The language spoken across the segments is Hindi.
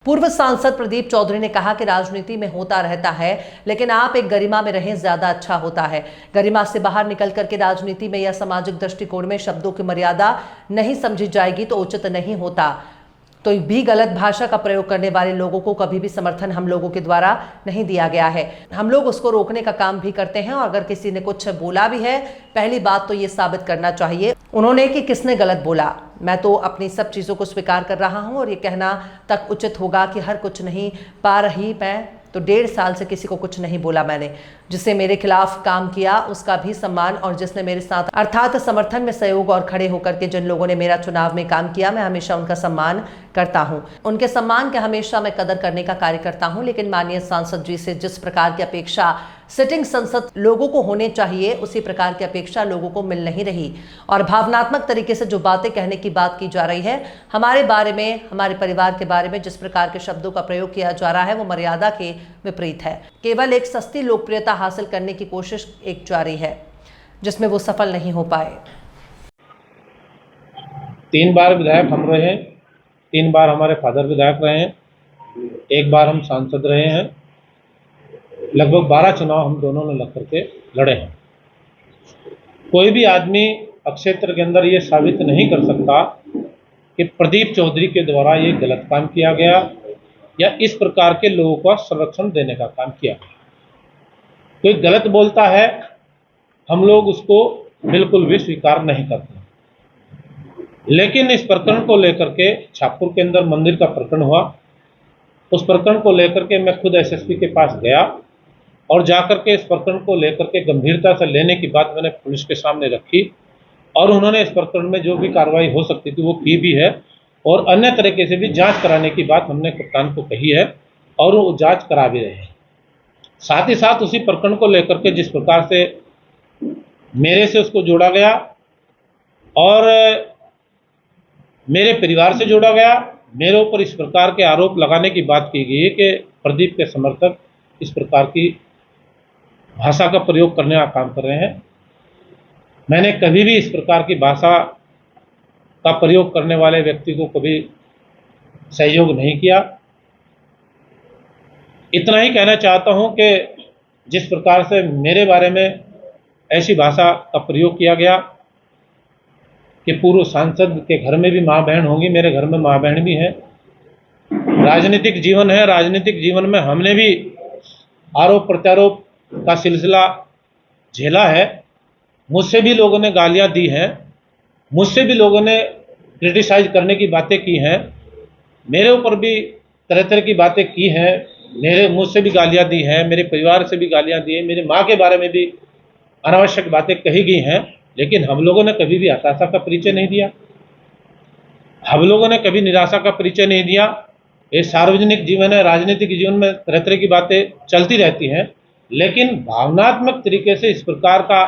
पूर्व सांसद प्रदीप चौधरी ने कहा कि राजनीति में होता रहता है, लेकिन आप एक गरिमा में रहें ज्यादा अच्छा होता है। गरिमा से बाहर निकल करके राजनीति में या सामाजिक दृष्टिकोण में शब्दों की मर्यादा नहीं समझी जाएगी तो उचित नहीं होता। तो भी गलत भाषा का प्रयोग करने वाले लोगों को कभी भी समर्थन हम लोगों के द्वारा नहीं दिया गया है। हम लोग उसको रोकने का काम भी करते हैं और अगर किसी ने कुछ बोला भी है, पहली बात तो ये साबित करना चाहिए उन्होंने कि किसने गलत बोला। मैं तो अपनी सब चीज़ों को स्वीकार कर रहा हूं और ये कहना तक उचित होगा कि हर कुछ नहीं पा रही मैं तो 1.5 साल से किसी को कुछ नहीं बोला। मैंने जिसने मेरे खिलाफ काम किया उसका भी सम्मान और जिसने मेरे साथ अर्थात समर्थन में सहयोग और खड़े होकर के जिन लोगों ने मेरा चुनाव में काम किया, मैं हमेशा उनका सम्मान करता हूं। उनके सम्मान के हमेशा मैं कदर करने का कार्य करता हूं। लेकिन माननीय सांसद जी से जिस प्रकार की अपेक्षा सिटिंग संसद लोगों को होने चाहिए उसी प्रकार की अपेक्षा लोगों को मिल नहीं रही और भावनात्मक तरीके से जो बातें कहने की बात की जा रही है, हमारे बारे में, हमारे परिवार के बारे में जिस प्रकार के शब्दों का प्रयोग किया जा रहा है वो मर्यादा के विपरीत है। केवल एक सस्ती लोकप्रियता हासिल करने की कोशिश एक जारी है जिसमें वो सफल नहीं हो पाए। 3 बार विधायक हम रहे हैं, 3 बार हमारे फादर विधायक रहे हैं, 1 बार हम सांसद रहे हैं। लगभग 12 चुनाव हम दोनों ने लग करके लड़े हैं। कोई भी आदमी क्षेत्र के अंदर ये साबित नहीं कर सकता कि प्रदीप चौधरी के द्वारा ये गलत काम किया गया या इस प्रकार के लोगों का संरक्षण देने का काम किया गया। कोई गलत बोलता है, हम लोग उसको बिल्कुल भी स्वीकार नहीं करते। लेकिन इस प्रकरण को लेकर के छापुर के अंदर मंदिर का प्रकरण हुआ, उस प्रकरण को लेकर के मैं खुद एसएसपी के पास गया और जाकर के इस प्रकरण को लेकर के गंभीरता से लेने की बात मैंने पुलिस के सामने रखी और उन्होंने इस प्रकरण में जो भी कार्रवाई हो सकती थी वो की भी है और अन्य तरीके से भी जांच कराने की बात हमने कप्तान को कही है और वो जांच करा भी रहे हैं। साथ ही साथ उसी प्रकरण को लेकर के जिस प्रकार से मेरे से उसको जोड़ा गया और मेरे परिवार से जोड़ा गया, मेरे ऊपर इस प्रकार के आरोप लगाने की बात की गई है कि प्रदीप के समर्थक इस प्रकार की भाषा का प्रयोग करने का काम कर रहे हैं। मैंने कभी भी इस प्रकार की भाषा का प्रयोग करने वाले व्यक्ति को कभी सहयोग नहीं किया। इतना ही कहना चाहता हूं कि जिस प्रकार से मेरे बारे में ऐसी भाषा का प्रयोग किया गया कि पूर्व सांसद के घर में भी माँ बहन होंगी, मेरे घर में माँ बहन भी हैं। राजनीतिक जीवन है, राजनीतिक जीवन में हमने भी आरोप प्रत्यारोप का सिलसिला झेला है। मुझसे भी लोगों ने गालियां दी हैं, मुझसे भी लोगों ने क्रिटिसाइज करने की बातें की हैं, मेरे ऊपर भी तरह तरह की बातें की हैं, मुझसे भी गालियां दी हैं, मेरे परिवार से भी गालियां दी हैं, मेरी माँ के बारे में भी अनावश्यक बातें कही गई हैं। लेकिन हम लोगों ने कभी भी हताशा का परिचय नहीं दिया, हम लोगों ने कभी निराशा का परिचय नहीं दिया। ये सार्वजनिक जीवन है, राजनीतिक जीवन में तरह तरह की बातें चलती रहती हैं, लेकिन भावनात्मक तरीके से इस प्रकार का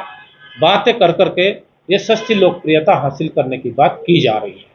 बातें कर करके ये सस्ती लोकप्रियता हासिल करने की बात की जा रही है।